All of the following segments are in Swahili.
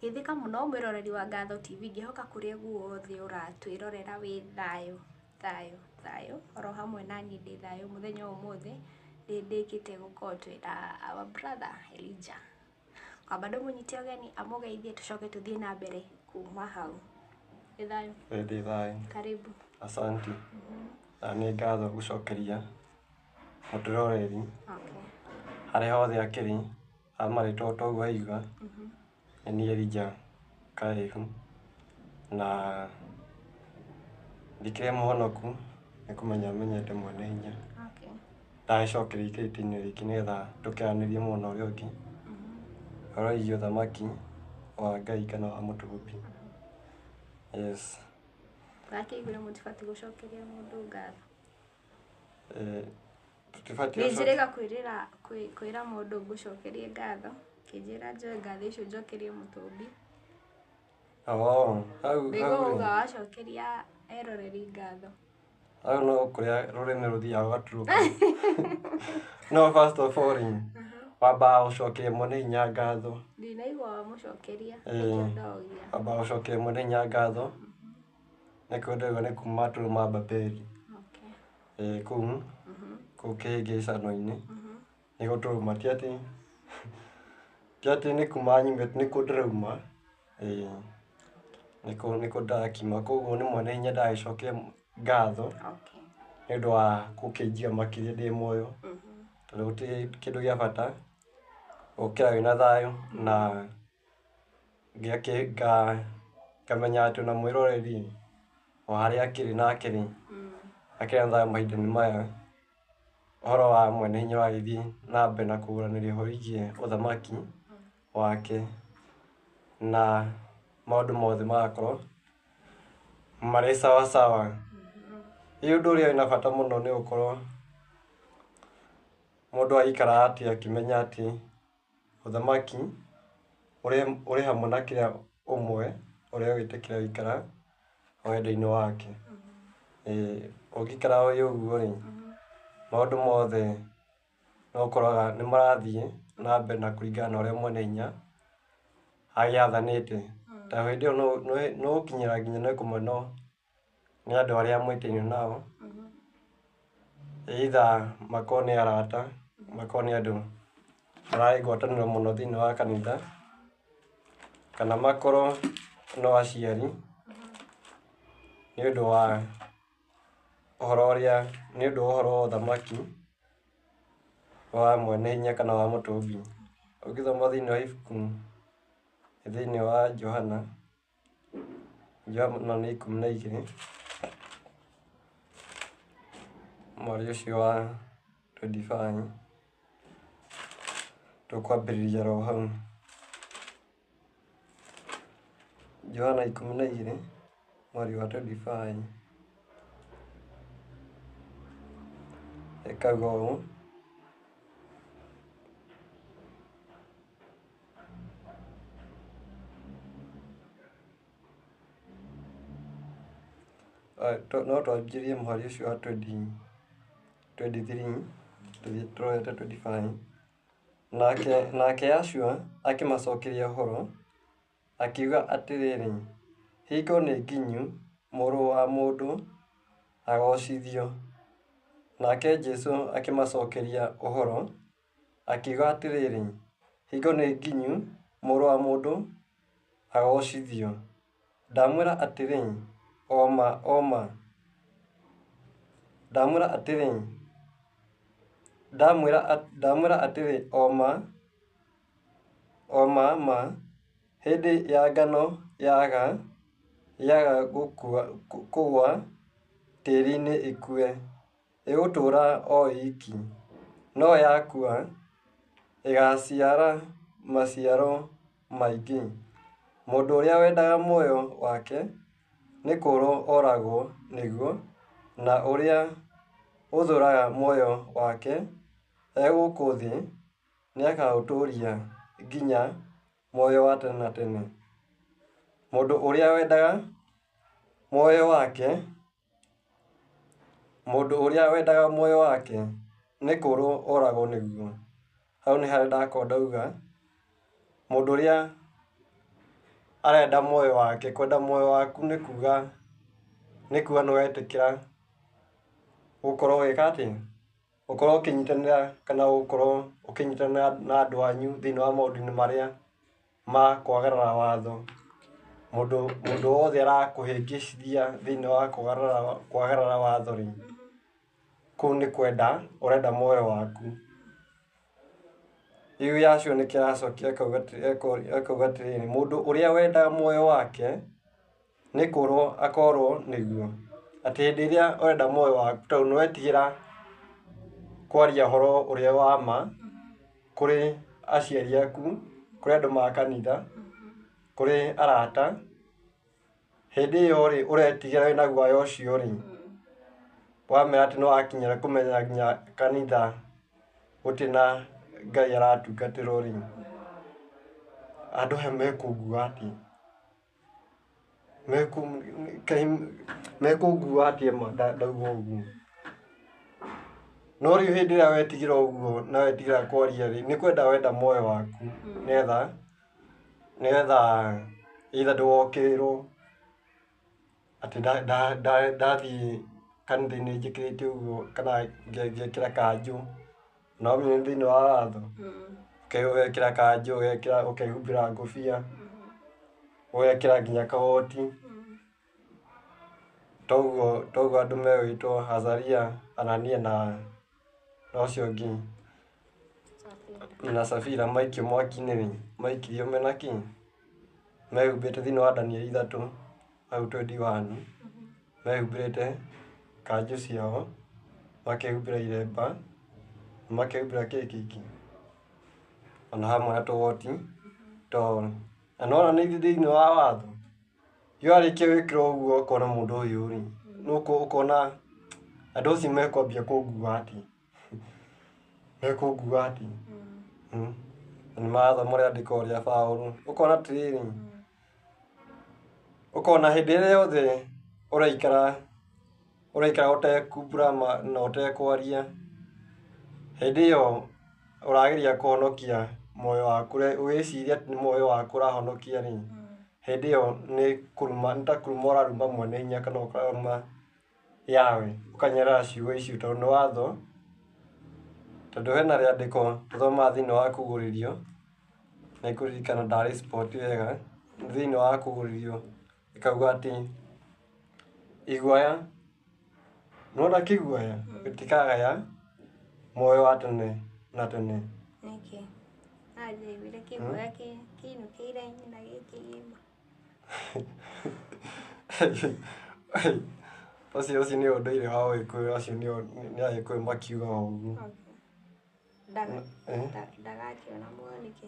Gĩthĩka mũno mwĩroreri wa Ngatho TV, ngĩhoka kũrĩa guothe ũratwĩrorera wĩ thayũ, thayũ, thayũ, oro hamwe naniĩ ndĩ thayũ mũthenya ũmũthĩ, ndĩkĩte gũkorwo twĩna our brother Elijah. Kwamba ndĩmũnyite ũgeni amũgeithie tũcoke tũthiĩ na mbere kuma hau. Wĩ thayũ? Ndĩ thayũ. Karibu. Asanti. Na nĩ ngatho gũcokeria mũtũroreri harĩa hothe akĩrĩ, amarĩtwo toguo aiga. Nĩ Elijah Kaĩhu na ndikĩrĩ mũhonoku nĩ kũmenya amenyete mwene hinya. Ndagĩcokeria ikĩrĩti-inĩ rĩkĩ nĩgetha tũkĩaranĩrie mwena ũrĩa ũngĩ wĩgiĩ ũthamaki wa Ngai kana wa Mũtũũmbi. Yes. Ndakĩiguire mũtibatiĩ gũcokeria mũndũ ngatho. Tũtibatiĩ nĩ njĩrĩga kwĩra mũndũ ngũcokerie ngatho, kĩnjĩra njoe ngatho icio njokerie Mũtũũmbi. Nĩguo uga wacokeria eroreri ngatho. Hau no kũrĩa rũrĩmĩ rũthiaga rũgaturuka. No first of all wambaga gũcokeria mwene hinya ngatho. Ndinaigua wamũcokeria nĩkĩo ndoria. Wambaga gũcokeria mwene hinya ngatho nĩkĩo ndauga nĩ kuma matũrũ ma Babeli. Kũu kĩhĩngĩcano-inĩ nĩguo tũrauma, ti atĩ nĩ kuma nyumĩte, nĩkuo ndĩrauma, nĩkuo ndakiuma. Koguo nĩ mwene hinya ndagĩcokeria ngatho nĩũndũ wa gũkĩnjiga makĩria ndĩ muoyo, tondũ gũtirĩ kĩndũ gĩa bata gũkĩra wĩna thayũ, na ngamenya atĩ ona mwĩroreri o harĩa akĩrĩ na akĩrĩ na thayũ mahinda-inĩ maya. Ũhoro wa mwene hinya wagĩthiĩ na mbere na kũguũranĩria ũhoro wĩgiĩ ũthamaki wake na maũndũ mothe magakorwo marĩ sawa sawa. Ũndũ ũrĩa wĩna bata mũno nĩ gũkorwo mũndũ agaikara atĩ akĩmenya atĩ ũthamaki ũrĩ hamwe na kĩrĩa ũmwe ũrĩa wĩtĩkĩra gũikara wendo-inĩ wake. Ũngĩikara wĩ ũguo-rĩ, maũndũ mothe nĩ ũkoraga nĩ marathiĩ na mbere na kũringana na ũrĩa mwene hinya agĩathanĩte. Ta hĩndĩ ĩyo nĩ ũgũkinyĩra nginya nĩ ũkũmenwo nĩ andũ arĩa mwĩtainio nao, either makorwo nĩ arata, makorwo nĩ andũ mararĩ ngwatanĩro mũno thĩinĩ wa kanitha, kana makorwo no aciari, nĩũndũ wa ũhoro wa ũthamaki wa mwene hinya kana wa Mũtũũmbi. Ũngĩthoma thĩinĩ wa ibuku thĩinĩ wa Johana 12 mweri ũcio wa 25, tũkwambĩrĩria ro hau. Johana 12 mweri wa 25 ĩkauga ũũ: no twanjirie mũhari ũcio wa 23 tũrorete 25. Nake Yashua akĩmacokeria ũhoro akiuga atĩrĩrĩ, hingo nĩ nginyu Mũrũ wa Mũndũ agocithio. Nake Jesũ akĩmacokeria ũhoro akiuga atĩrĩrĩ, hingo nĩ nginyu Mũrũ wa Mũndũ agocithio. Ndamwĩra atĩrĩ, ma hĩndĩ ya ngano yaga kũgũa tĩĩri-inĩ ĩkue, ĩgũtũũra o iki, no yakua ĩgaciara maciaro maingĩ. Mũndũ ũrĩa wendaga muoyo wake nĩ kũũrwo oragwo nĩguo, na ũrĩa ũthũraga muoyo wake gũkũ thĩ nĩakaũtũũria nginya muoyo wa tene na tene. Mũndũ ũrĩa wendaga muoyo wake nĩ kũũrwo oragwo nĩguo. Hau nĩ harĩa ndakorwo ndauga mũndũ ũrĩa arenda muoyo wake. Kwenda muoyo waku nĩ kuga nĩwetĩkĩra gũkorwo wĩka atĩ, gũkorwo ũkĩnyitanĩra kana gũkorwo ũkĩnyitanĩra na andũ anyu thĩinĩ wa maũndũ-inĩ marĩa ma kwagarara watho. Mũndũ wothe arakũhĩngĩcithia thĩinĩ wa kwagarara watho rĩ, kũu nĩ kwenda ũrenda muoyo waku. Rĩu Yashua nĩkĩo aracokia akauga atĩrĩrĩ, mũndũ ũrĩa wendaga muoyo wake nĩ kũrwo akorwo nĩguo. Atĩ hĩndĩ ĩrĩa ũrenda muoyo waku, tondũ nĩwetigĩra kwaria ũhoro ũrĩa wa ma kũrĩ aciari aku, kũrĩ andũ ma kanitha, kũrĩ arata, hĩndĩ ĩyo rĩ ũretigĩra wĩna guoya ũcio rĩ, wamenya atĩ nĩwakinyĩra kũmenya nginya kanitha gũtirĩ na Ngai aratungatĩrwo rĩ, andũ aya mekũnguga atĩa? Mekũnguga atĩa ma ndauga ũguo? No rĩu hĩndĩ ĩrĩa wetigĩra ũguo na wetigĩra kwaria rĩ, nĩ kwenda wenda muoyo waku nĩgetha either ndũgokĩrĩrwo atĩ ndathiĩ kanitha-inĩ njĩkĩrĩte ũguo kana ngekĩra kanjũ, na ũmenye nĩ thĩinĩ wa watho. Ũgekĩra kanjũ, ũkehumbĩra ngũbia, ũgekĩra nginya kagoti. Toguo andũ megwĩtwo Azaria, Anania na ũcio ũngĩ na Safira maikio mwaki-inĩ rĩ, maikirio mena kĩ? Mehumbĩte thĩinĩ wa Danieli 3 hau 21, mehumbĩrĩte kanjũ ciao, makehumbĩra iremba, makehumbĩra kĩĩ kĩngĩ, ona hamwe na tũgoti. Na nĩwona nĩ thĩinĩ wa watho. Rĩu warĩkia gwĩkĩrwo ũguo ũkona mũndũ ũyũ rĩ, ũkona andũ acio mekwambia kũnguga atĩa? Mekũnguga atĩa? Na nĩmarathoma rĩandĩko rĩa Paũlũ. Ũkona atĩrĩrĩ, ũkona hĩndĩ ĩrĩa yothe ũraikara ũtekumbũra na ũtekwaria, hĩndĩ ĩyo ũrageria kũhonokia muoyo waku, ũgĩciria atĩ nĩ muoyo waku ũrahonokia rĩ, hĩndĩ ĩyo nĩ ta kũruma ũraruma mwene hinya kana ũkaruma yawe, ũkanyarara ciugo icio tondũ nĩ watho. Tondũ hena rĩandĩko tũthomaga thĩinĩ wa kũgũrĩrio, na nĩkũririkana ndarĩ sport wega, thĩinĩ wa kũgũrĩrio ĩkauga atĩ iguoya, nĩwona kĩguoya gĩtikagaya muoyo wa tene na tene. Nĩkĩ? Anjiguire kĩguoya kĩinũkĩire nyina gĩkĩgima. Ũcio nĩ ũndũire wa Ũgĩkũyũ, acio nĩ Agĩkũyũ makiugaga ũguo. Ndagakĩona muoyo nĩkĩ?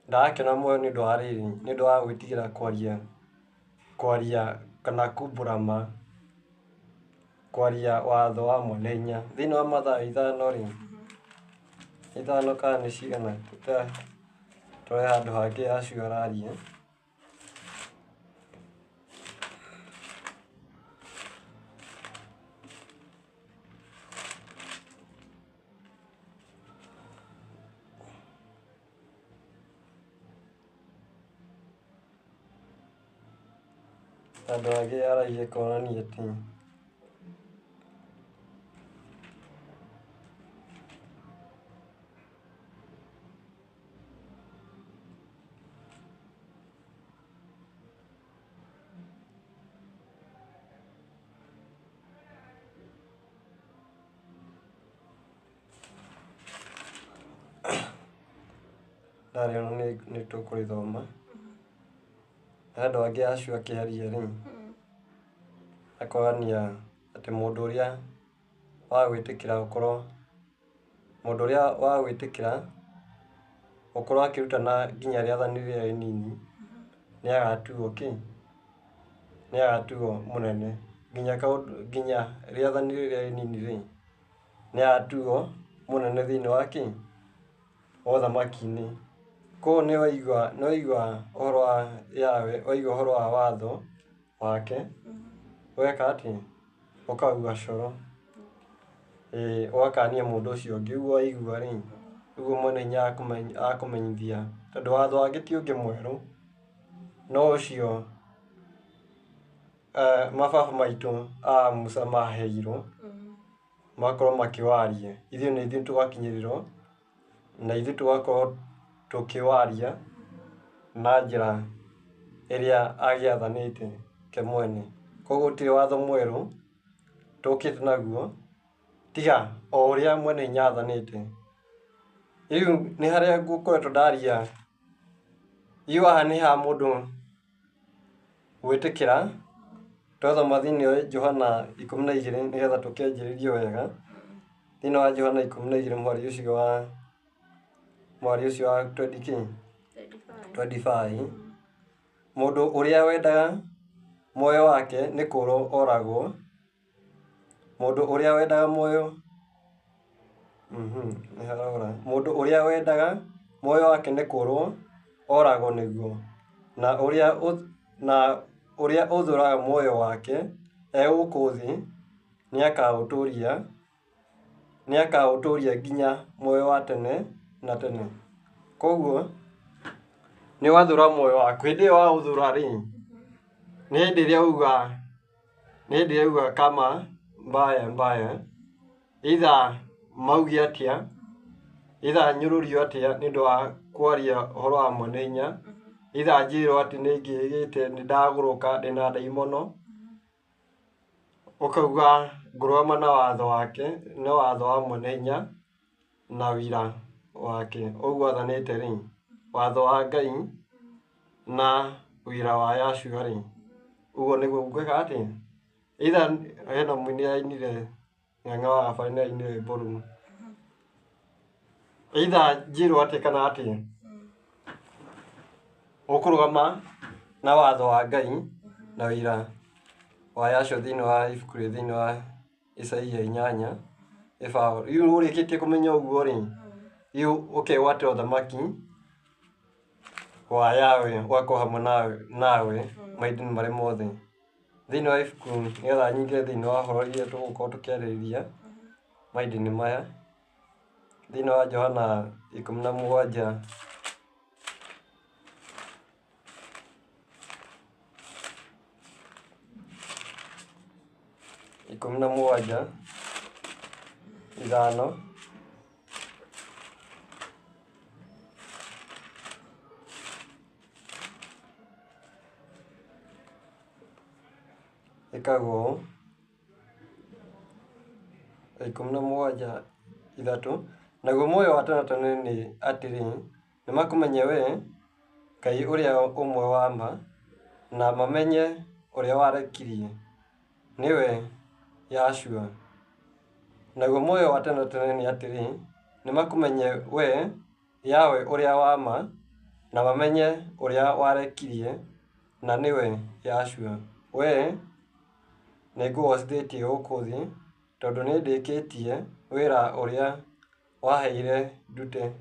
Ndagakĩona muoyo nĩ ũndũ wa rĩrĩ, nĩ ũndũ wa gwĩtigĩra kwaria kana kumbũra ma, kwaria watho wa mwene hinya. Thĩinĩ wa Mathayo 5 rĩ, 5 kana nĩ cigana? Tũrore handũ hangĩ Yashua araria. Handũ hangĩ aragia kuonania atĩ ndarĩona nĩ tũkũrĩthoma. Handũ hangĩ Yashua akĩaria rĩ, akonania atĩ mũndũ ũrĩa wa gwĩtĩkĩra gũkorwo akĩrutana nginya rĩathani rĩrĩa inini, nĩagatuo kĩ? Nĩagatuo mũnene. Nginya rĩathani rĩrĩa inini rĩ, nĩagatuo mũnene thĩinĩ wa kĩ? Wa ũthamaki-inĩ. Koguo nĩwaigua ũhoro wa Yawe, waigua ũhoro wa watho wake, ũgeka atĩ? Ũkaigua coro. Ũgakania mũndũ ũcio ũngĩ. Ũguo waigua rĩ, ũguo mwene hinya akũmenyithia. Tondũ watho wake ti ũngĩ mwerũ, no ũcio mababa maitũ a Musa maheirwo makorwo makĩwaria, ithuĩ nĩ ithuĩ tũgakinyĩrĩrwo na ithuĩ tũgakorwo tũkĩwaria na njĩra ĩrĩa agĩathanĩte ke mwene. Koguo gũtirĩ watho mwerũ tũkĩte naguo tiga o ũrĩa mwene hinya athanĩte. Rĩu nĩ harĩa ngũkoretwo ndaria, rĩu haha nĩ ha mũndũ gwĩtĩkĩra twethoma thĩinĩ wa Johana 12 nĩgetha tũkĩanjĩrĩrie wega. Thĩinĩ wa Johana 12 mwari ũcio wa 25, mũndũ ũrĩa wendaga muoyo wake nĩ kũũrwo oragwo. Mũndũ ũrĩa wendaga muoyo mũndũ ũrĩa wendaga muoyo wake nĩ kũũrwo oragwo nĩguo, na ũrĩa ũthũraga muoyo wake gũkũ thĩ nĩakaũtũũria nginya muoyo wa tene na tene. Koguo nĩ wathũra muoyo waku, hĩndĩ ĩyo waũthũra rĩ, nĩ hĩndĩ ĩrĩa uga kama mbaya either mauge atĩa, either nyũrũrio atĩa nĩ ũndũ wa kwaria ũhoro wa mwene hinya, either njĩrwo atĩ nĩ ngĩgĩte nĩ ndagũrũka ndĩna ndaimono, ũkauga ngũrũgama na watho wake, nĩ watho wa mwene hinya na wĩra wake ũguo athanĩte rĩ, watho wa Ngai na wĩra wa Yahshua rĩ, ũguo nĩguo ngwĩka atĩa. Either hena mũini ainire Ng'ang'a wa Gabari nĩ ainire rwĩmbo rũu, either njĩrwo atĩ kana atĩa, ũkũrũgama na watho wa Ngai na wĩra wa Yahshua thĩinĩ wa ibuku thĩinĩ wa Isaia 8 ĩbao. Rĩu ũrĩkĩtie kũmenya ũguo rĩ, rĩu ũkegwatĩra ũthamaki wa Yahweh ũgakorwo hamwe nawe mahinda-inĩ marĩa mothe. Thĩinĩ wa ibuku nĩgetha nyingĩre thĩinĩ wa horo iria tũgũkorwo tũkĩarĩrĩria mahinda-inĩ maya, thĩinĩ wa Johana 17 5 ĩkagwo 17:3, naguo muoyo wa tene na tene nĩ atĩrĩ, nĩmakũmenye wee Ngai ũrĩa ũmwe wa ma, na mamenye ũrĩa warekirie nĩwe Yahshua. Naguo muoyo wa tene na tene nĩ atĩrĩ, nĩmakũmenye wee Yahweh ũrĩa wa ma, na mamenye ũrĩa warekirie na nĩwe Yahshua. Wee nĩngũgocithĩtie gũkũ thĩ tondũ nĩndĩkĩtie wĩra ũrĩa waheire ndute.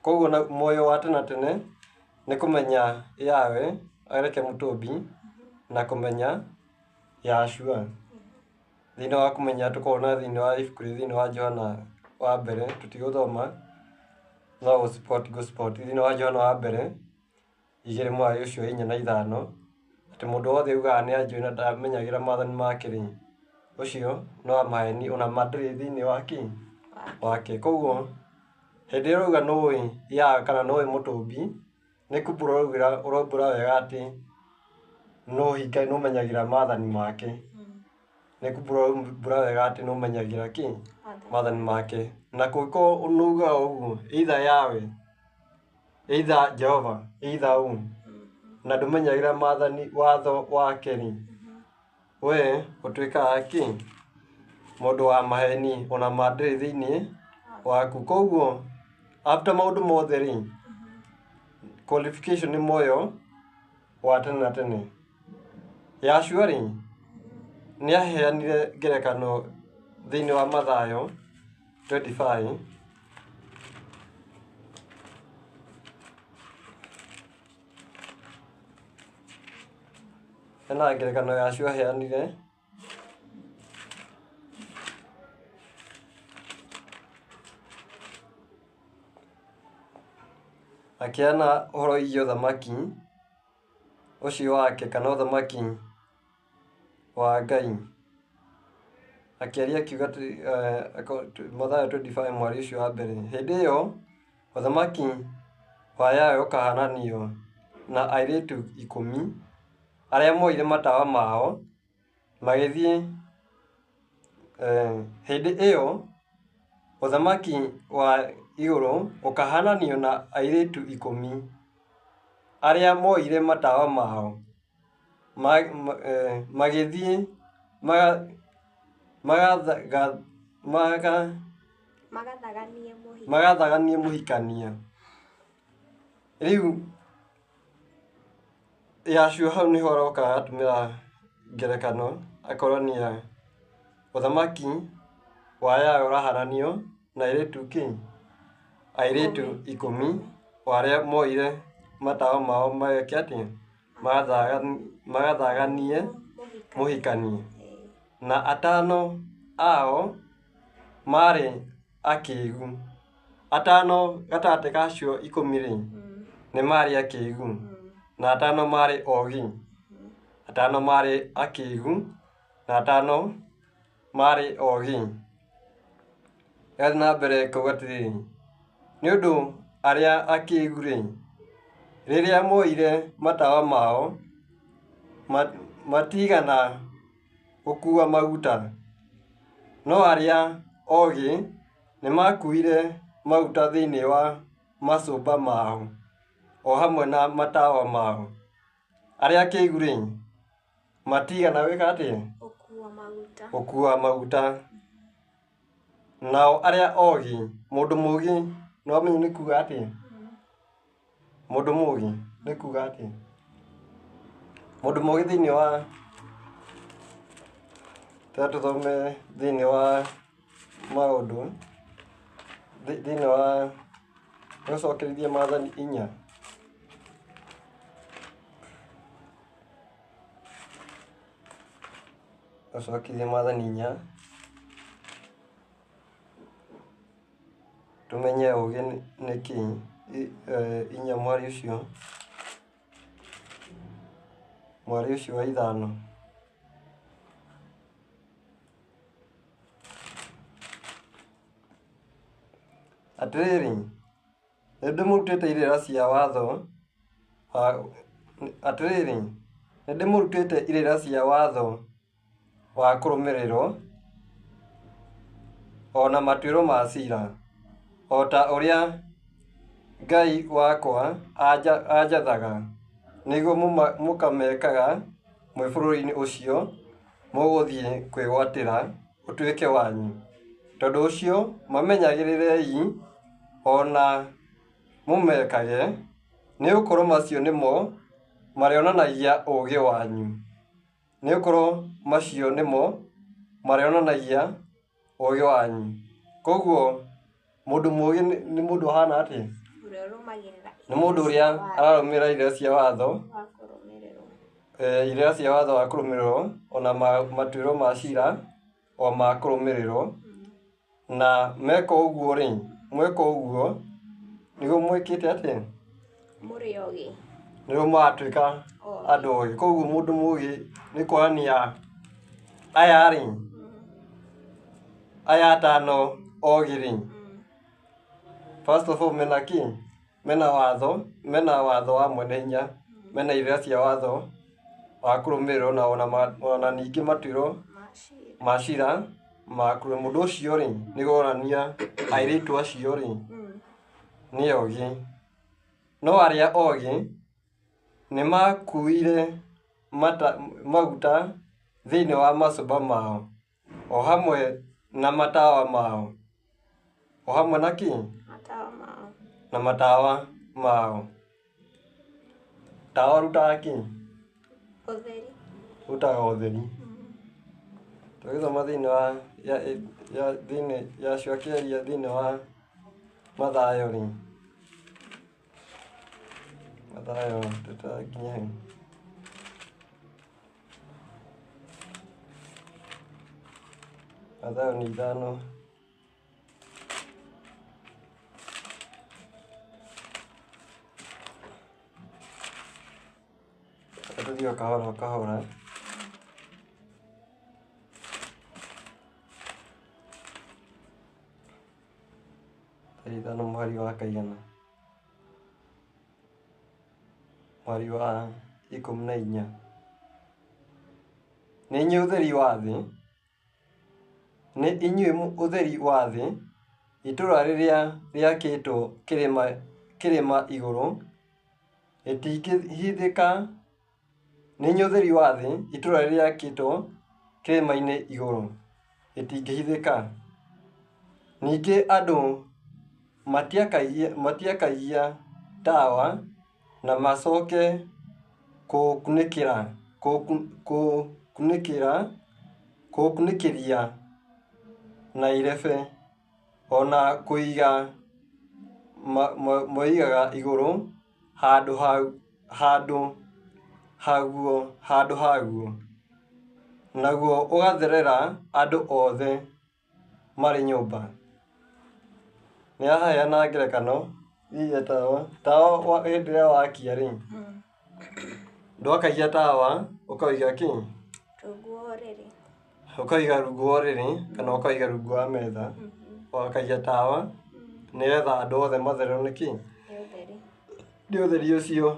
Koguo muoyo wa tene na tene nĩ kũmenya Yahweh areke mũtũmbi na kũmenya Yahshua. Thĩinĩ wa kũmenya tũkona thĩinĩ wa ibuku thĩinĩ wa Johana wa mbere, tũtigũthoma no gũspot thĩinĩ wa Johana wa mbere 2 mwari ũcio 4:5, atĩ mũndũ wothe ugaga nĩ anjũĩ na ndamenyagĩra maathani make rĩ, ũcio no maheni ona ndĩrĩ thĩinĩ wake. Koguo hĩndĩ ĩrĩa ũrauga nĩũĩ Yahweh kana nĩũĩ mũtũmbi, nĩ kumbũra ũrombũra wega atĩ nĩũmenyagĩra maathani make. Nĩ kumbũra wega atĩ nĩũmenyagĩra maathani make. Na kũngĩkorwo nĩugaga ũguo, either Yahweh, either Jehova, either na ndũmenyagĩra watho wake rĩ, wee ũtuĩkaga mũndũ wa maheni ona ndĩrĩ thĩinĩ waku. Koguo after maũndũ mothe rĩ, qualification nĩ muoyo wa tene na tene. Yahshua rĩ, nĩaheanire ngerekano thĩinĩ wa Mathayo 25, hena ngerekano Yahshua aheanire akĩheana ũhoro wĩgiĩ ũthamaki ũcio wake kana ũthamaki wa Ngai. Akĩaria akiuga Mathayo 25 mweri ũcio wa mbere, hĩndĩ ĩyo ũthamaki wa Yayo ũkahananio na airĩtu 10 arĩa moire matawa mao magĩthiĩ. Hĩndĩ ĩyo ũthamaki wa igũrũ ũkahananio na airĩtu 10 arĩa moire matawa mao magĩthiĩ magathaganie mũhikania. Rĩu Yashua hau nĩho aroka atumĩra ngerekano akorania ũthamaki wa Yayo ũrahananio na airĩtu airĩtu 10 arĩa moire matawa mao magĩka atĩa, magathaganie mũhikania, na 5 ao marĩ akĩĩgu. 5 gatagatĩ ka acio 10 nĩ marĩ akĩĩgu na 5 marĩ ogĩ. 5 marĩ akĩĩgu na 5 marĩ ogĩ. Gathiĩ na mbere kuuga atĩrĩrĩ, nĩ ũndũ arĩa akĩĩgu-rĩ, rĩrĩa moire matawa mao matigana gũkua maguta, no arĩa ogĩ nĩ makuire maguta thĩinĩ wa macũmba mao o hamwe na matawa mao. Arĩa akĩĩgu-rĩ, matigana gwĩka atĩa? Gũkua maguta. Nao arĩa ogĩ, mũndũ mũgĩ no amenye nĩ kuuga atĩa? Mũndũ mũgĩ nĩ kuuga atĩa? Mũndũ mũgĩ thĩinĩ wa tũthome thĩinĩ wa maũndũ, thĩinĩ wa gũcokerithia Maathani 4. Gũcokerithia Maathani 4 tumenye ũgĩ nĩ kĩĩ. 4 mweri ũcio wa 5. Atĩrĩrĩ, nĩndĩmũrutĩte irĩra cia watho wa kũrũmĩrĩrwo, ona matuĩro ma ciira, o ta ũrĩa Ngai wakwa anjathaga, nĩguo mũkamekaga mwĩ bũrũri-inĩ ũcio mũgũthiĩ kwĩgwatĩra ũtuĩke wanyu. Tondũ ũcio mamenyagĩrĩrei ona mũmekage, nĩ gũkorwo macio nĩmo marĩonanagia ũũgĩ wanyu. Nĩ gũkorwo macio nĩmo marĩonanagia ũũgĩ wanyu. Koguo mũndũ mũũgĩ nĩ mũndũ ahana atĩa? Nĩ mũndũ ũrĩa ararũmĩrĩra irĩra cia watho, irĩra cia watho wa kũrũmĩrĩrwo, ona matuĩro ma ciira o ma kũrũmĩrĩrwo. Na meka ũguo-rĩ, mweka ũguo nĩguo mwĩkĩte atĩa? Mũrĩ ogĩ. Nĩguo mũgatuĩka andũ ogĩ. Koguo mũndũ mũũgĩ nĩ kuonania aya-rĩ, aya 5 ogĩ-rĩ, first of all mena kĩ? Mena watho wa mwene hinya, mena irĩra cia watho wa kũrũmĩrĩrwo, na ona ningĩ matuĩro ma ciira ma kũrũmĩrĩrwo. Mũndũ ũcio-rĩ, nĩ kuonania airĩtu acio-rĩ nĩ ogĩ. No arĩa ogĩ nĩ makuire maguta thĩinĩ wa macũmba mao, o hamwe na matawa mao. O hamwe na kĩ? Na matawa mao. Tawa rutaga kĩ? Ũtheri. Rutaga ũtheri. Tũgĩthoma thĩinĩ wa Yashua akĩaria thĩinĩ wa Mathayo-rĩ, Mathayo tũtakinya hau. Mathayo nĩ 5. Tũthiĩ kahora kahora. Ithano mweri wa kaigana. Mweri wa 14. Nĩ inyuĩ ũtheri wa thĩ. Nĩ inyuĩ ũtheri wa thĩ. Itũũra rĩrĩa rĩakĩtwo kĩrĩma igũrũ rĩtingĩhithĩka. Nĩ inyuĩ ũtheri wa thĩ. Itũũra rĩrĩa rĩakĩtwo kĩrĩma-inĩ igũrũ rĩtingĩhithĩka. Ningĩ andũ matiakagia tawa na macoke kũũkunĩkĩria na irebe, ona kũiga moigaga igũrũ handũ haguo, naguo ũgatherera andũ othe marĩ nyũmba. Nĩ aheana ngerekano ĩgiĩ tawa. Tawa hĩndĩ ĩrĩa wakia rĩ, ndwakagia tawa ũkaiga kĩ? Rungu wa ũrĩrĩ. Ũkaiga rungu wa ũrĩrĩ kana ũkaiga rungu wa metha. Wakagia tawa nĩgetha andũ othe mathererwo nĩ kĩ? Nĩ ũtheri ũcio.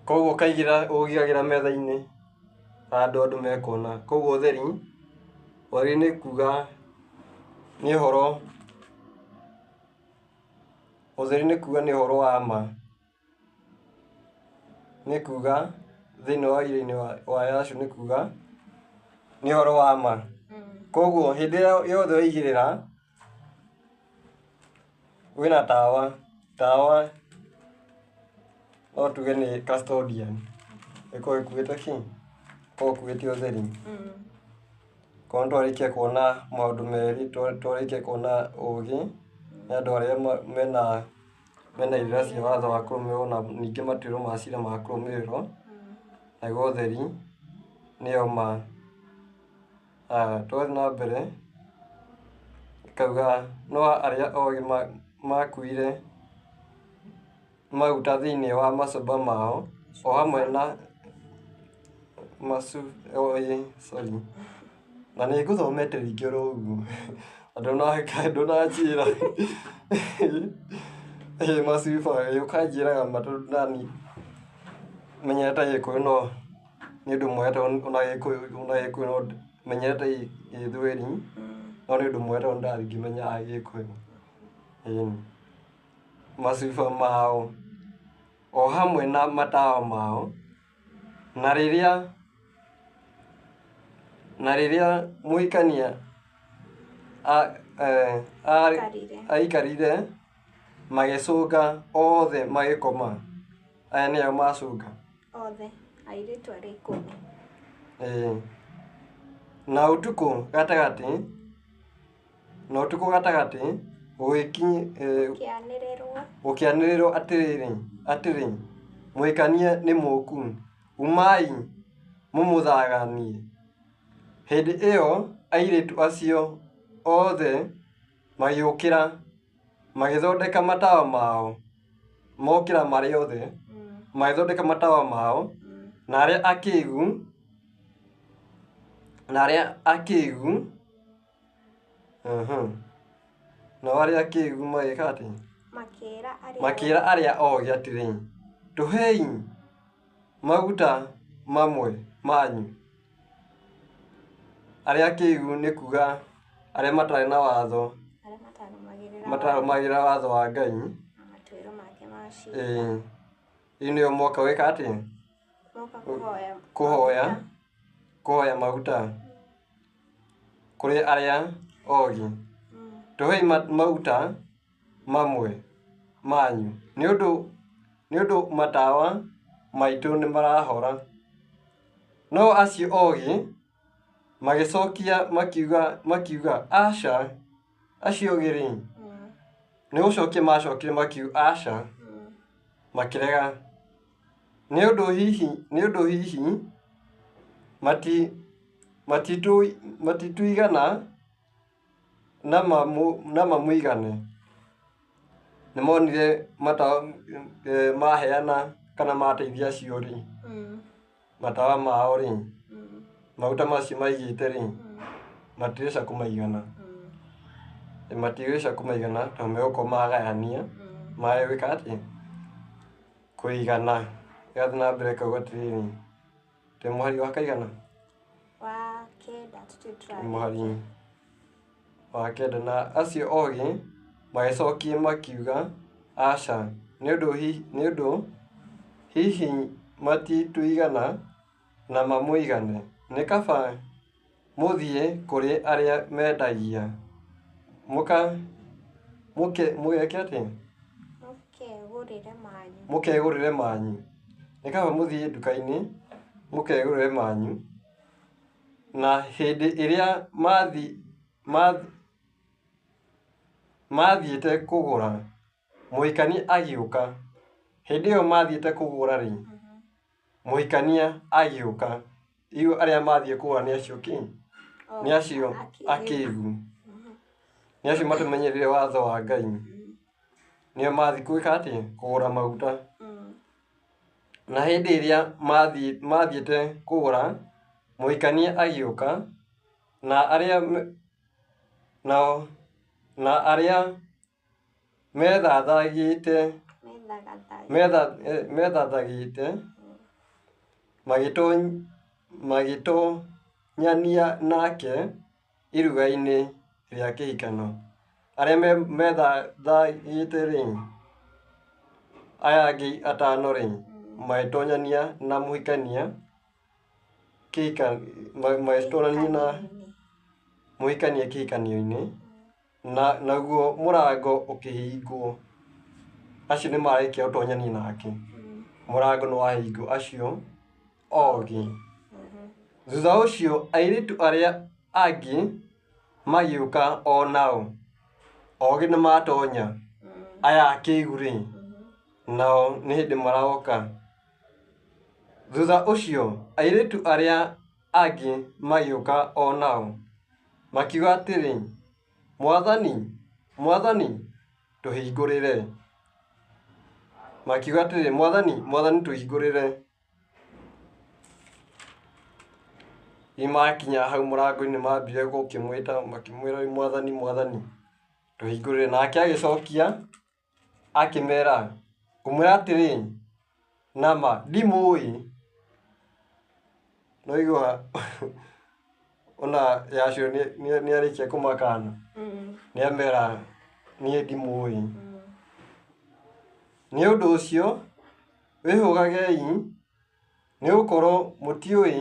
Koguo ũgigagĩra metha-inĩ handũ andũ mekuona. Koguo ũtheri nĩ kuuga nĩ ũhoro. Ũtheri nĩ kuuga nĩ ũhoro wa ma. Nĩ kuuga thĩinĩ wa iria-inĩ wa Yashu nĩ kuuga nĩ ũhoro wa ma. Koguo hĩndĩ ĩrĩa yothe waigĩrĩra wĩna tawa. Tawa no tuge nĩ custodian. Ĩkoragwo ĩkuĩte kĩ? Ĩkoragwo ĩkuĩte ũtheri. Korwo nĩ twarĩkia kuona maũndũ merĩ, twarĩkia kuona ũũgĩ nĩ andũ arĩa mena irĩra cia watho wa kũrũmĩrĩrwo na ningĩ matuĩrwo ma ciira ma kũrũmĩrĩrwo. Naguo ũtheri nĩo ma. Twathiĩ na mbere ikauga no arĩa oogĩ makuire maguta thĩinĩ wa macũmba mao o hamwe na na nĩ ngũthomete rĩngĩ ũguo. Ndũnanjĩra. Macuba ũkanjĩraga ma tondũ nani menyerete Gĩkũyũ no nĩ ũndũ mwega tondũ ona Gĩkũyũ no menyerete Gĩthweri no nĩ ũndũ mwega tondũ ndathiĩ ngĩmenyaga Gĩkũyũ. Macuba mao o hamwe na matawa mao na rĩrĩa mũhikania aikarire magĩcũnga othe magĩkoma. Aya nĩo macũnga othe airĩtu arĩa 10. Na ũtukũ gatagatĩ gũkĩanĩrĩrwo atĩrĩ mũhikania nĩ mũũku, umai mũmũthaganie. Hĩndĩ ĩyo airĩtu acio othe magĩũkĩra magĩthondeka matawa mao. Mokĩra marĩ othe magĩthondeka matawa mao na arĩa akĩĩgu magĩka atĩ? Makĩĩra arĩa oogĩ atĩrĩ, tũhei maguta mamwe manyu. Arĩa akĩĩgu nĩ kuuga arĩa matarĩ na watho, matarũmagĩrĩra watho wa Ngai. Rĩu nĩo moka gwĩka atĩ? Kũhoya maguta kũrĩ arĩa oogĩ. Tũhei maguta mamwe manyu nĩ ũndũ matawa maitũ nĩ marahora. No acio oogĩ magĩcokia makiuga aca. Acio oogĩ rĩ, nĩ gũcokia macokire makiuga aca, makĩrega. Nĩ ũndũ hihi matituigana na mamũigane. Nĩ monire matawa maheana kana mateithia acio rĩ, matawa mao rĩ, maguta macio maigĩte rĩ, matirĩca kũmaigana. Matirĩca kũmaigana tondũ megũkorwo magayania, mage gwĩka atĩ, kũigana. Gĩgathiĩ na mbere kauga atĩrĩrĩ, twĩ mũhari wa kaigana? Wa kenda, tũtirĩ tũramenya. Mũhari wa kenda, na acio ogĩ magĩcokia makiuga aca, nĩũndũ hihi matituigana na mamũigane, nĩ kaba mũthiĩ kũrĩ arĩa mendagia mũgeke atĩa? Mũkegũrĩre manyu. Mũkegũrĩre manyu. Nĩ kaba mũthiĩ nduka-inĩ mũkegũrĩre manyu, na hĩndĩ ĩrĩa mathiĩte kũgũra, mũhikania agĩũka. Hĩndĩ ĩyo mathiĩte kũgũra rĩ, mũhikania agĩũka. Rĩu arĩa mathiĩ kũgũra nĩ acio kĩ? Nĩ acio akĩĩgu. Nĩ acio matamenyereire watho wa Ngai. Nĩo mathiĩ gwĩka atĩa? Kũgũra maguta. Na hĩndĩ ĩrĩa mathiĩte kũgũra, mũhikania agĩũka, na arĩa methathagĩte magĩtonyania nake iruga-inĩ rĩa kĩhikano. Arĩa methathagĩte rĩ, aya angĩ atano rĩ, magĩtonyania na mũhikania magĩtonyania na mũhikania kĩhikanio-inĩ, naguo mũrango ũkĩhingwo. Acio nĩ marĩkia gũtonyania nake, mũrango nĩ wahingwo acio ogĩ. Thutha ũcio airĩtu arĩa angĩ magĩũka o nao, ogĩ nĩ matonya, aya akĩĩgu rĩ, nao nĩ hĩndĩ maroka. Thutha ũcio airĩtu arĩa angĩ magĩũka o nao, makiuga atĩrĩ, Mwathani, tũhingũrĩre. Makiuga atĩrĩ, Mwathani tũhingũrĩre. Makinya hau mũrango-inĩ mambire gũkĩmwĩta makĩmwĩra, Mwathani tũhingũrĩre. Nake agĩcokia akĩmera, ngũmwĩra atĩrĩ, nama ndimũĩ. Nĩwaigua ona Yacio nĩarĩkia kũmakana, nĩamera niĩ ndimũĩ. Nĩ ũndũ ũcio wĩhũgagei, nĩgũkorwo mũtiũĩ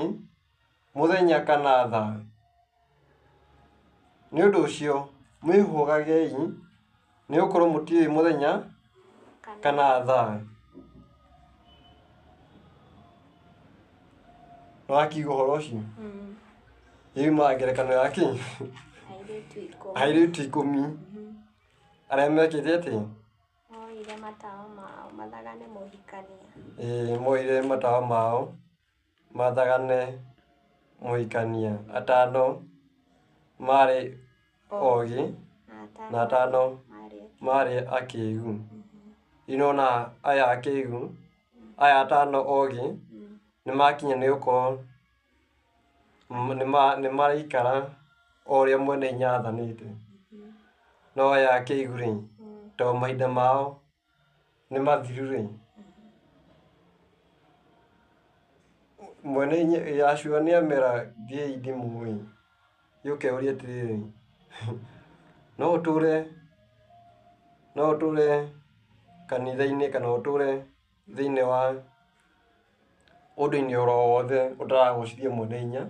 mũthenya kana thaa. Nĩ ũndũ ũcio mwĩhũgagei, nĩgũkorwo mũtiũĩ mũthenya kana thaa. Nĩwakiigua ũhoro ũcio? Yuma ngerekano ya kĩ? Airĩtu 10 arĩa mekĩte atĩa? Moire matawa mao mathagane mũhikania. Moire matawa mao mathagane mũhikania. Atano marĩ ogĩ na atano marĩ akĩĩgu. Inona aya akĩĩgu, aya atano ogĩ nĩmakinya nĩgũkorwo nĩmaraikara o ũrĩa mwene hinya athanĩte. No aya akĩĩgu rĩ, tondũ mahinda mao nĩmathiru rĩ, mwene hinya Yacio nĩamera thiĩi ndimũĩ. Gĩũke ũrie atĩrĩrĩ, no ũtũre kanitha-inĩ kana ũtũre thĩinĩ wa ũndũ-inĩ oro wothe ũtaragũcithia mwene hinya,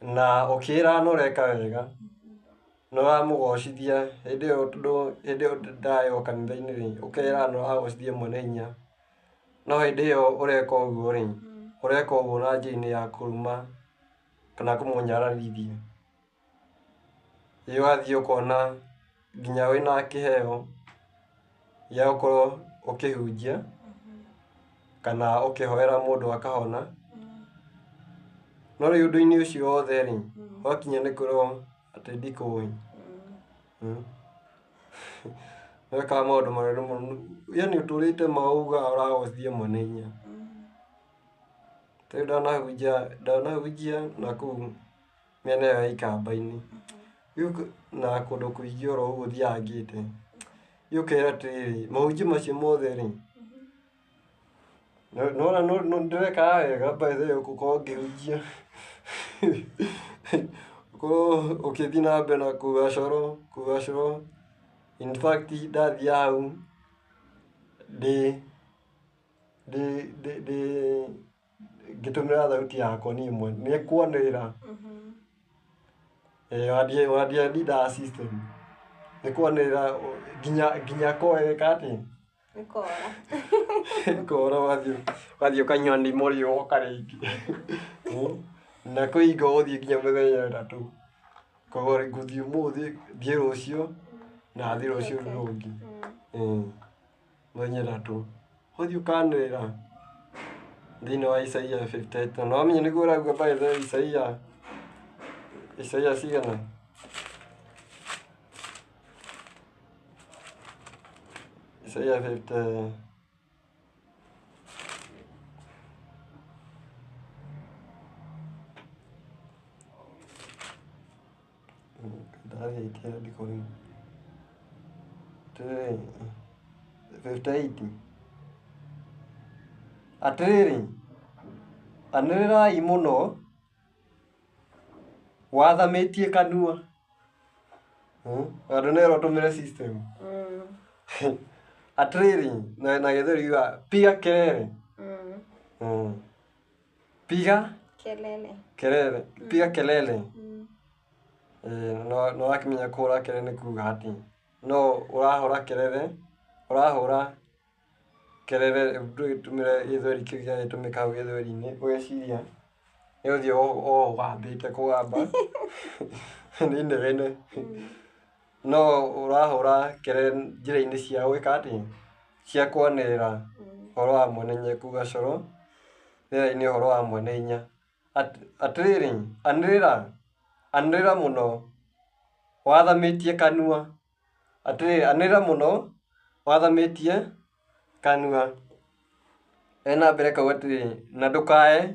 na ũkĩĩra na ũreka wega, na ũramũgocithia hĩndĩ ĩyo ndarĩ kanitha-inĩ rĩ, ũkera na ũragocithia mwene hinya, no hĩndĩ ĩyo ũreka ũguo rĩ, ũreka ũguo na njĩra-inĩ ya kũruma kana kũmũnyararithia. Ũgathiĩ ũkona nginya wĩna kĩheo gĩa gũkorwo ũkĩhunjia kana ũkĩhoera mũndũ akahona. No rĩu ũndũ-inĩ ũcio wothe rĩ, gwakinya nĩ kwĩrwo atĩ ndikũĩ. wekaga maũndũ manene mũno, yani ũtũrĩte mauga ũragũthie mwene hinya. Rĩu ndanahunjia na kũu mĩena ĩyo ya ikamba-inĩ. Na kũndũ kũingĩ oro ũguo thiangĩte. Ũkera atĩrĩrĩ, mahunjio macio mothe rĩ, nĩwona ndĩrekaga wega by the way gũkorwo ngĩhunjia. Gũkorwo ũgĩthiĩ na mbere na kuga coro. In fact ndathiĩ hau ngĩtũmĩra thauti yakwa niĩ mwene, nĩ kwanĩrĩra. Wandia leader system. Nĩ kwanĩrĩra nginya koe weka atĩ? Kora wathiĩ ũkanyua ndimũ rĩoka rĩngĩ. Na kũhinga ũgũthiĩ nginya mĩthenya ĩtatũ. Koguo ngũthiĩ ũmũthĩ, thiĩ rũciũ, na thiĩ rũciũ rũngĩ. Mĩthenya ĩtatũ. Ũgathiĩ ũkanĩrĩra thĩinĩ wa Isaiah 58. Na wamenya nĩguo ũrauga by the way Isaiah cigana? Isaiah 50. Ndathĩtie andĩko rĩu. 58. Atĩrĩrĩ, anĩrĩrai mũno, wathamĩtie kanua. Andũ nĩerwo tũmĩre system. Atĩrĩrĩ, na gĩthũri yuga, piga kelele. Piga kelele. Piga kelele. No wakĩmenya kũhũra kelele nĩ kuga atĩ. No ũrahũra kelele tũmĩre gĩthweri kĩu gĩa gĩtũmĩka hau gĩthweri-inĩ, ũgeciria nĩ ũthiĩ wambĩte kũgamba nĩ nene. No ũrahũra kelele njĩra-inĩ cia gwĩka atĩ? Cia kwanĩrĩra ũhoro wa mwene hinya kuga coro, rĩera-inĩ ũhoro wa mwene hinya. Atĩrĩrĩ, anĩrĩra mũno, wathamĩtie kanua. Atĩrĩrĩ, anĩrĩra mũno, wathamĩtie kanua. Na mbere kauga atĩrĩrĩ, na ndũkae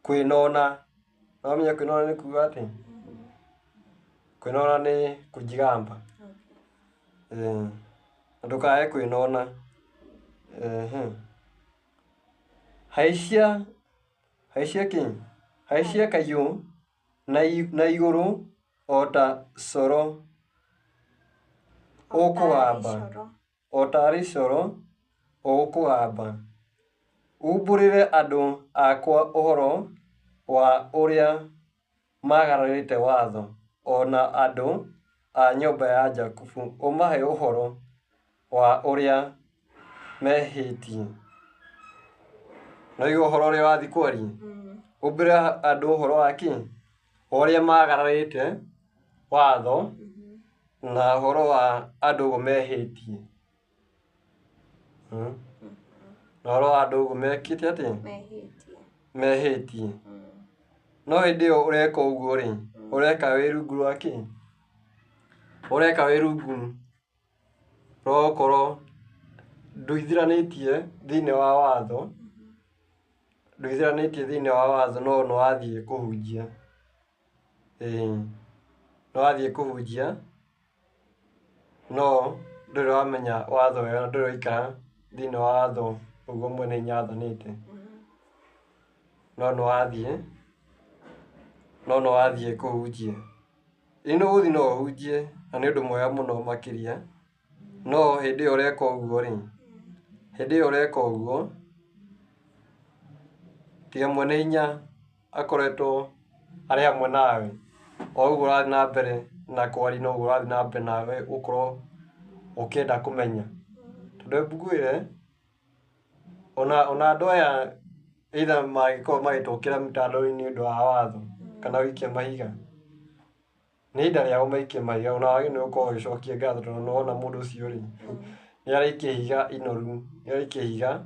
kwĩnona. Na wamenya kwĩnona nĩ kuga atĩ? Kwĩnona nĩ kujigamba. Na ndũkae kwĩnona. Haicia kĩ? Haicia kahiũ na igũrũ o ta coro ũkũgamba. O tarĩ coro ũkũgamba. Umbũrĩre andũ akwa ũhoro wa ũrĩa magararĩte watho, ona andũ a nyũmba ya Jakubu ũmahe ũhoro wa ũrĩa mehĩtie. Nĩguo ũhoro ũrĩa wathiĩ kwaria. Umbũrĩre andũ ũhoro wa kĩ? Ũrĩa magararĩte watho na ũhoro wa andũ ũguo mehĩtie. Na ũhoro wa andũ ũguo mekĩte atĩ? Mehĩtie. No hĩndĩ ĩyo ũreka ũguo rĩ, ũreka wĩ rungu rwa kĩ? Ũreka wĩ rungu rwa gũkorwo ndũithiranĩtie thĩinĩ wa watho. Ndũithiranĩtie thĩinĩ wa watho no nĩwathiĩ kũhunjia. Nĩwathiĩ kũhunjia no ndũrĩ wamenya watho wega na ndũrĩ waikara thĩinĩ wa watho ũguo mwene hinya athanĩte. No nĩwathiĩ kũhunjia. Ĩ no ũgũthiĩ no ũhunjie na nĩ ũndũ mwega mũno makĩria. No hĩndĩ ĩyo ũreka ũguo rĩ, hĩndĩ ĩyo ũreka ũguo, tiga mwene hinya akoretwo arĩ hamwe nawe. O ũguo ũrathiĩ na mbere na kwaria noguo ũrathiĩ na mbere nawe gũkorwo ũkĩenda kũmenya. Tondũ mbugũĩre ona andũ aya either mangĩkorwo magĩtũkĩra mĩtandao-inĩ nĩũndũ wa watho kana gũikia mahiga, nĩ ihinda rĩao maikie mahiga. Ona wagĩrĩirwo nĩ gũkorwo ũgĩcokia ngatho tondũ nĩwona mũndũ ũcio rĩ, nĩaraikia ihiga inoru, nĩaraikia ihiga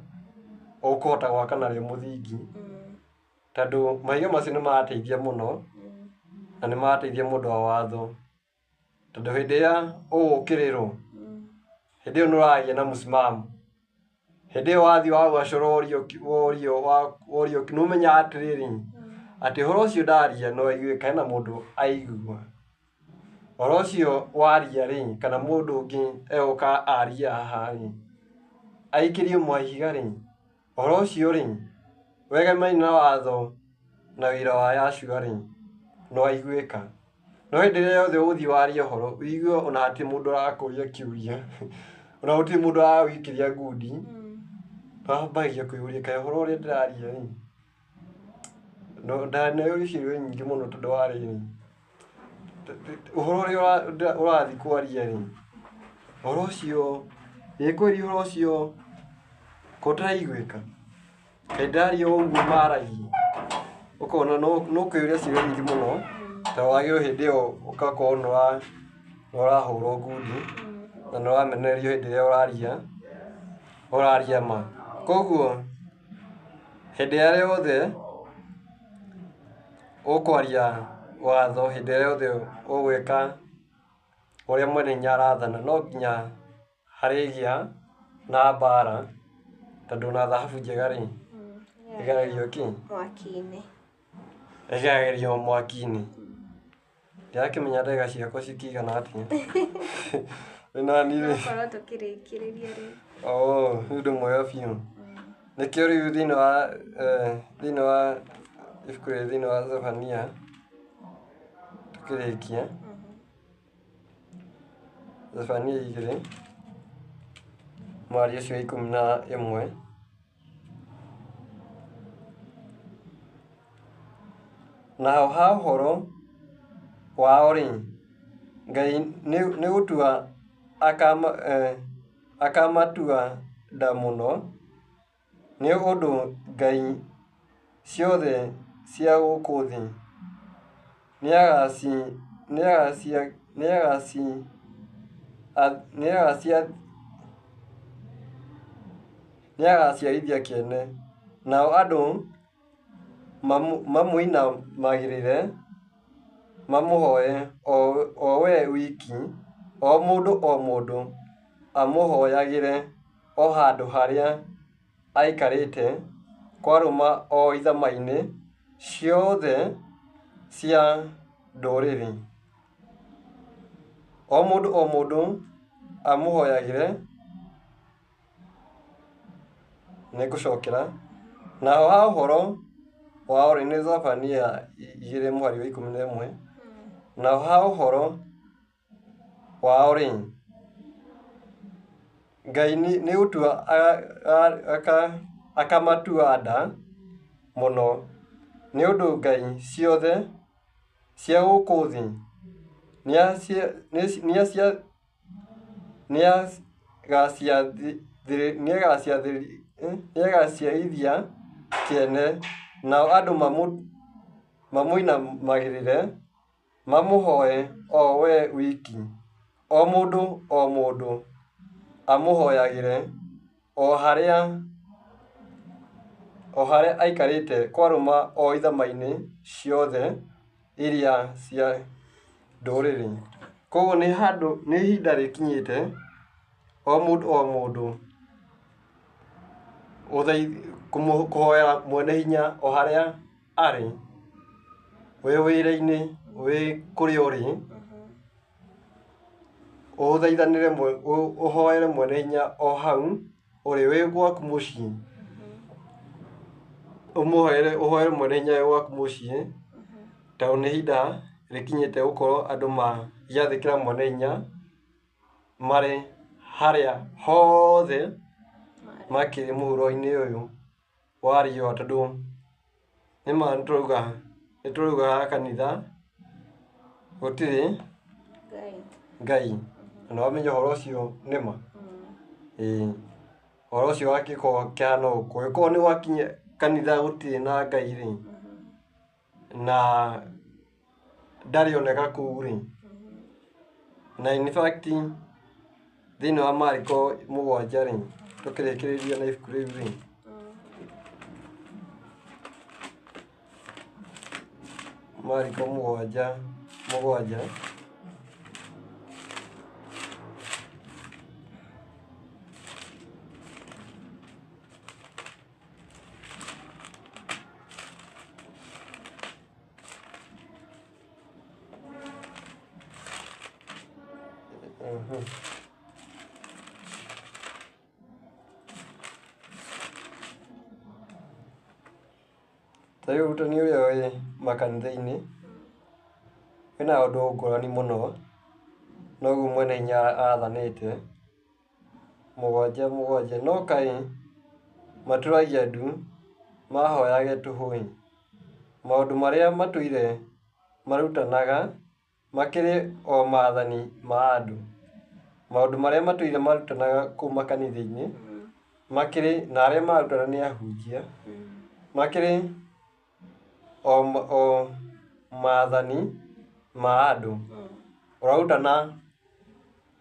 ũkũhota gwaka narĩo mũthingi. Tondũ mahiga macio nĩmarateithia mũno na nĩmarateithia mũndũ wa watho. Tondũ hĩndĩ ĩrĩa ũgũkĩrĩrwo hĩndĩ ĩyo nĩũragia na mũsimamo. Hĩndĩ ĩyo wathiĩ wagacũra worio nĩũmenyaga atĩrĩrĩ atĩ ũhoro ũcio ndaria nĩwaiguĩka, hena mũndũ aigua. Ũhoro ũcio waria rĩ, kana mũndũ ũngĩ egũka aria haha rĩ, aikĩrio mahiga rĩ, ũhoro ũcio rĩ, wegemainie na watho na wĩra wa Yahshua rĩ, nĩwaiguĩka. No hĩndĩ ĩrĩa yothe ũgũthiĩ warie ũhoro, ũigue ona hatirĩ mũndũ ũrakũria kĩũria, ona gũtirĩ mũndũ aragũikĩria ngundi, wambagia kwĩyũria kaĩ ũhoro ũrĩa ndĩraria rĩ, ndaneyũria ciũria nyingĩ mũno tondũ wa rĩrĩ, ũhoro ũrĩa ũrathiĩ kwaria rĩ, ũhoro ũcio, ĩ kweri ũhoro ũcio ko ũtaraiguĩka, kaĩ ndaria ũguo maragia, ũkona nĩũkwĩyũria ciũria nyingĩ mũno, tondũ wagĩrĩirwo hĩndĩ ĩyo ũgakorwo nĩũrahũrwo ngundi, na nĩũramenererio hĩndĩ ĩrĩa ũraria ma. Koguo hĩndĩ ĩrĩa yothe ũkwaria watho, hĩndĩ ĩrĩa yothe ũgwĩka ũrĩa mwene hinya arathana, no nginya harĩgĩa na mbara, tondũ ona thahabu njega rĩ, ĩgeragio kĩ? Mwaki-inĩ. Ĩgeragĩrio mwaki-inĩ. Ndirakĩmenya ndagĩka ciakwa cikĩigana atĩa. Nani rĩ? Tũkorwo tũkĩrĩkĩrĩria rĩ. Nĩ ũndũ mwega biũ. Nĩkĩo rĩu thĩinĩ wa ibuku rĩrĩ, thĩinĩ wa Zefania, tũkĩrĩkia, Zefania 2, mwari ũcio wa 11, naho ha ũhoro wao rĩ, Ngai nĩ gũtua akamatua nda mũno, nĩ ũndũ ngai ciothe cia gũkũ thĩ nĩagaciarithia kĩene, nao andũ mamũinamagĩrĩre, mamũhoye o we wiki, o mũndũ amũhoyagĩre o handũ harĩa aikarĩte, kwarũma o ithama-inĩ ciothe cia ndũrĩrĩ. O mũndũ amũhoyagĩre, nĩngũcokera, naho ha ũhoro wao rĩ, nĩ Zefania 2 mwari wa 11, naho ha ũhoro wao rĩ, Ngai nĩ gũtua akamatua nda mũno, nĩ ũndũ ngai ciothe cia gũkũ thĩ nĩagaciarithia kĩene, nao andũ mamũinamagĩrĩre, mamũhoye o we wiki, o mũndũ amũhoyagĩre o harĩa aikarĩte, kwarũma o ithama-inĩ ciothe iria cia ndũrĩrĩ. Koguo nĩ ihinda rĩkinyĩte o mũndũ kũhoera mwene hinya o harĩa arĩ, wĩ wĩra-inĩ, wĩ kũrĩa ũrĩ, ũthaithanĩre ũhoere mwene hinya o hau ũrĩ, wĩ gwaku mũciĩ, ũhoere mwene hinya wĩ gwaku mũciĩ, tondũ nĩ ihinda rĩkinyĩte gũkorwo andũ magĩathĩkĩra mwene hinya marĩ harĩa hothe makĩrĩ mũhuro-inĩ ũyũ wa riũa, tondũ nĩma nĩtũrauga kanitha gũtirĩ Ngai, na wamenya ũhoro ũcio nĩma. Ũhoro ũcio wakĩkorwo kĩhana ũguo, kũngĩkorwo nĩ gwakinya kanitha gũtirĩ na Ngai rĩ, na ndarĩ oneka kũu rĩ, na in fact thĩinĩ wa Mariko 7 rĩ, tũkĩrĩkĩrĩria na ibuku rĩu rĩ, Mariko 7:7, Ta rĩu ũrutani ũrĩa wĩ makanitha-inĩ wĩna ũndũ ngũrani mũno, noguo mwene hinya athanĩte mũgwanja, no kaĩ matũragia ndu mahoyage tũhũ. Maũndũ marĩa matũire marutanaga makĩrĩ o maathani ma andũ. Maũndũ marĩa matũire marutanaga kũu makanitha-inĩ makĩrĩ, na arĩa marutana nĩ ahunjia, makĩrĩ o maathani ma andũ. Ũrarutana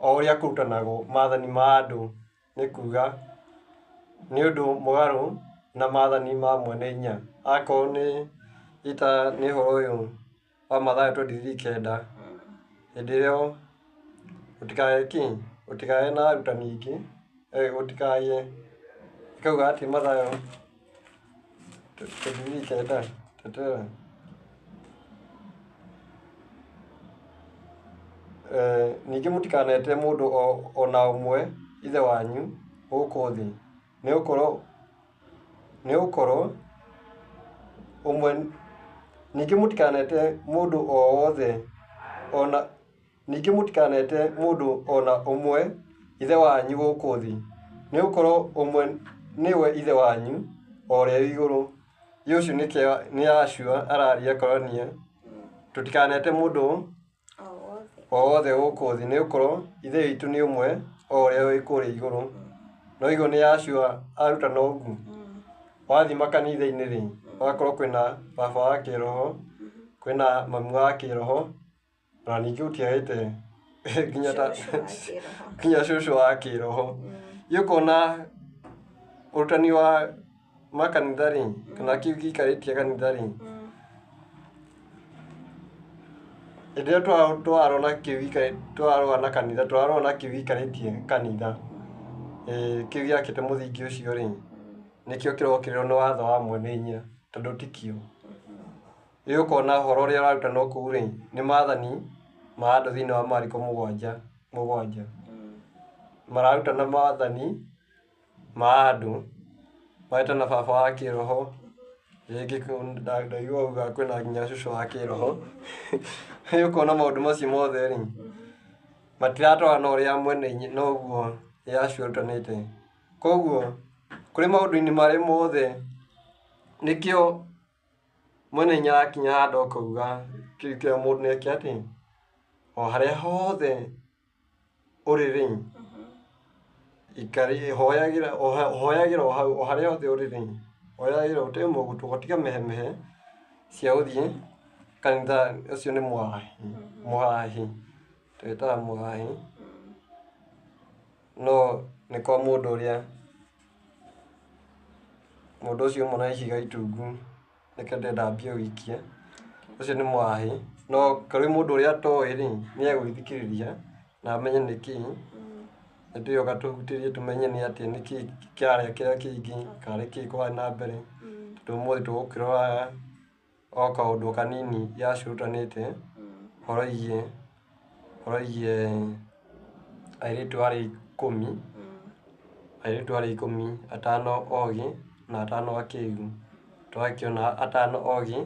o ũrĩa kũrutanagwo maathani ma andũ, nĩ kuga nĩ ũndũ mũgarũ na maathani ma mwene hinya. Akorwo nĩ ũhoro ũyũ wa Mathayo 23:9, hĩndĩ ĩrĩa gũtikagĩe na arutani aingĩ, ĩkauga atĩ Mathayo 23:9, ningĩ mũtikanete mũndũ ona ũmwe ithe wanyu gũkũ thĩ, nĩ gũkorwo ũmwe, ningĩ mũtikanete mũndũ ona ũmwe ithe wanyu gũkũ thĩ, nĩ gũkorwo ũmwe nĩwe ithe wanyu ũrĩa wĩ igũrũ. Ũcio nĩ Yashua araria akĩonania tũtikanete mũndũ o wothe gũkũ thĩ, nĩ gũkorwo ithe witũ nĩ ũmwe o ũrĩa wĩ kũrĩa igũrũ. No oigwo nĩ Yashua arutana ũguo. Wathiĩ makanitha-inĩ rĩ, ũgakorwo kwĩna baba wa kĩroho, kwĩna mami wa kĩroho, na ningĩ gũtiagĩte nginya cũcũ wa kĩroho. Ũkona ũrutani wa makanitha rĩ, kana kĩu gĩikarĩtie kanitha rĩ, hĩndĩ ĩrĩa twarora na kanitha, twarora na kĩu gĩikarĩtie kanitha, kĩu gĩakĩte mũthingi ũcio rĩ, nĩkĩo kĩrokĩrĩrwo nĩ watho wa mwene hinya, tondũ tikĩo. Ũkona ũhoro ũrĩa ũrarutanwo kũu rĩ, nĩ maathani ma andũ thĩinĩ wa Mariko 7:7. Mararutana maathani ma andũ, maretana baba wa kĩroho, rĩngĩ ndaigua auga kwĩna nginya cũcũ wa kĩroho. Ũkona maũndũ macio mothe rĩ, matiratwarana ũrĩa mwene hinya, noguo Yashua arutanĩte. Koguo kũrĩ maũndũ-inĩ marĩa mothe, nĩkĩo mwene hinya arakinya handũ akauga kĩrĩa mũndũ nĩeke atĩ, o harĩa hothe ũrĩ rĩ, hoyagĩra o hau, o harĩa hothe ũrĩ rĩ, hoyagĩra ũtarĩ mũgũtũ, ũgatiga mehemehe cia gũthiĩ kanitha. Ũcio nĩ mũhahi, twĩtaga mũhahi. No nĩ kwa mũndũ ũcio ũmwe na ihiga itungu, reke ndambie ũikia, ũcio nĩ mũhahi. No kũrĩ mũndũ ũrĩa atoĩ rĩ, nĩ egwĩthikĩrĩria na amenye nĩkĩĩ, hĩndĩ ĩyo gatũhutĩrie tũmenye nĩ atĩa, nĩkĩĩ kĩrarĩa kĩrĩa kĩngĩ, kana nĩkĩĩ kũrathiĩ na mbere. Tondũ ũmũthĩ tũgũkĩrora o kaũndũ kanini Yashua arutanĩte ũhoro wĩgiĩ airĩtu arĩa 10, 5 ogĩ na 5 akĩĩgu. Tũgakĩona 5 ogĩ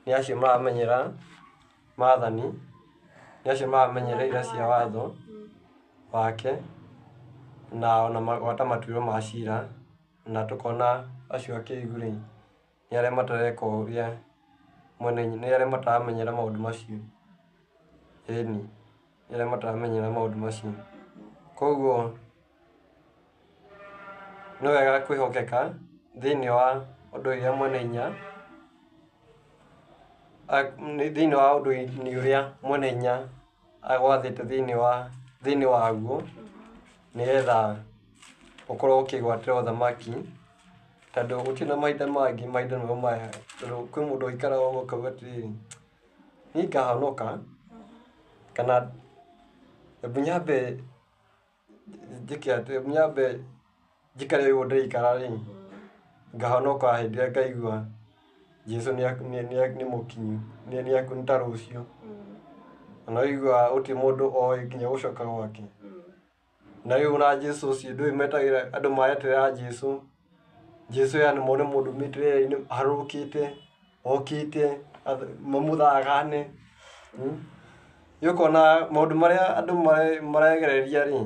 nĩ acio maramenyera maathani, nĩ acio maramenyera ira cia watho wake, na ona magwata matuĩro ma cira. Na tũkona acio akĩĩgu rĩ, nĩ arĩa matareka ũrĩa mwene hinya, nĩ arĩa mataramenyera maũndũ macio. Ĩĩni, nĩ arĩa mataramenyera maũndũ macio. Koguo nĩ wega kwĩhokeka thĩinĩ wa ũndũ ũrĩa mwene hinya, thĩinĩ wa ũndũ-inĩ ũrĩa mwene hinya agwathĩte thĩinĩ waguo, nĩgetha ũkorwo ũkĩgwatĩra ũthamaki. Tondũ gũtirĩ na mahinda mangĩ, mahinda nĩmo maya. Tondũ kwĩ mũndũ ũikaraga ũguo akauga atĩrĩrĩ, niĩ ngahonoka, kana ebu nyambe njĩke atĩ, ebu nyambe njikare ũguo ndĩraikara rĩ, ngahonoka hĩndĩ ĩrĩa ngaigua Jesũ nĩ mũkinyu, nĩ ta rũciũ. Na waigua gũtirĩ mũndũ oĩ nginya gũcoka gwake. na rĩu na Jesũ ũcio ndũĩ metagĩra andũ mareterera Jesũ. Jesũ yani mone mũndũ mĩtĩrĩre-inĩ harũrũkĩte, okĩte mamũthagane. Ũkona maũndũ marĩa andũ maregereria rĩ,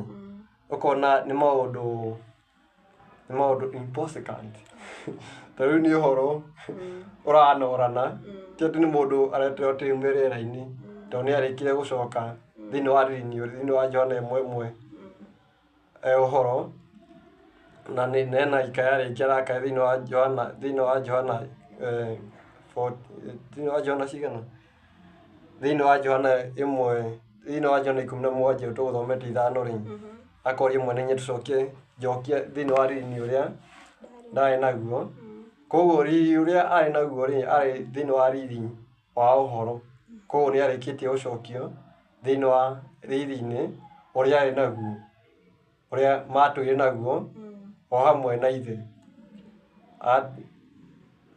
ũkona nĩ maũndũ impossible. Ta rĩu nĩ ũhoro ũranorana, ti atĩ nĩ mũndũ areterwo atĩ ume rĩera-inĩ, tondũ nĩ arĩkire gũcoka thĩinĩ wa thĩinĩ wa Johana 1:1 ũhoro, na hena ikaya rĩngĩ arakaya thĩinĩ wa Johana thĩinĩ wa Johana cigana? Thĩinĩ wa Johana 1, thĩinĩ wa Johana 17 tũgũthomete 5 rĩ, akoria mwene nĩ njokia thĩinĩ wa riri ũrĩa ndarĩ naguo. Koguo riri ũrĩa arĩ naguo rĩ, arĩ thĩinĩ wa riri wa ũhoro. Koguo nĩ arĩkĩtie gũcokio thĩinĩ wa riri-inĩ ũrĩa arĩ naguo, ũrĩa matũire naguo o hamwe na ithe.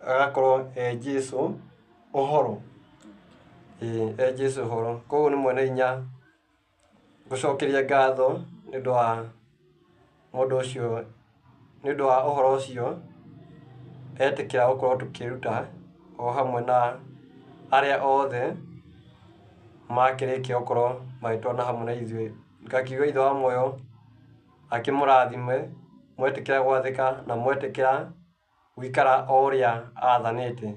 Agakorwo Jesũ ũhoro. Jesũ ũhoro. Koguo nĩ mwene hinya gũcokeria ngatho nĩ ũndũ wa mũndũ ũcio, nĩ ũndũ wa ũhoro ũcio etĩkĩra gũkorwo tũkĩruta o hamwe na arĩa othe makĩrĩkia gũkorwo magĩtwarana hamwe na ithuĩ. Ngakiuga ithe wa muoyo akĩmũrathime, mwetĩkĩra gwathĩka na mwetĩkĩra gũikara o ũrĩa athanĩte.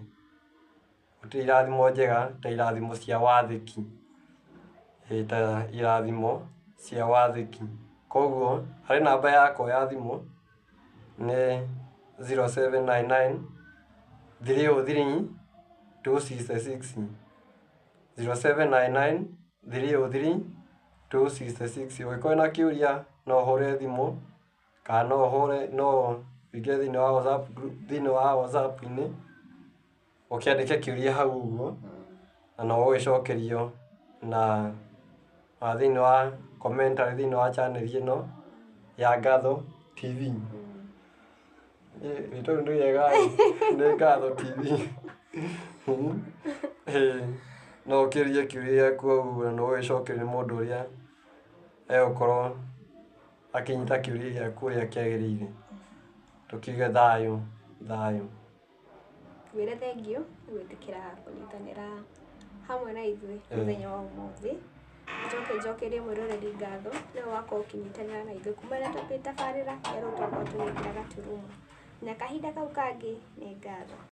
Gũtirĩ irathimo njega ta irathimo cia wathĩki, ta irathimo cia wathĩki. Koguo harĩ namba yakwa ya thimũ nĩ 0799 303 266, 0799 303 266. Ũngĩkorwo na kĩũria no ũhũre thimũ, kana no ũingĩre thĩinĩ wa WhatsApp group, thĩinĩ wa WhatsApp-inĩ ũkĩandĩke kĩũria hau ũguo, na no ũgĩcokerio na thĩinĩ wa commentary thĩinĩ wa channel ĩno ya Ngatho TV. Rĩtwa rĩu nĩ rĩega, nĩ Ngatho TV. No ũkĩũrie kĩũria gĩaku ũguo na no ũgĩcokerio nĩ mũndũ ũrĩa egũkorwo akĩnyita kĩũria gĩaku ũrĩa kĩagĩrĩire. Tũkiuge thayũ, thayũ. Ngwĩre thengiũ nĩ gwĩtĩkĩra kũnyitanĩra hamwe na ithuĩ mũthenya wa ũmũthĩ. Njokerie mwĩroreri ngatho nĩ wakorwo ũkĩnyitanĩra na ithuĩ kuma rĩrĩa twambĩrĩria tabarĩra ya rĩu twakorwo tũgĩkĩra gaturumo. Na kahinda kau kangĩ nĩ ngatho.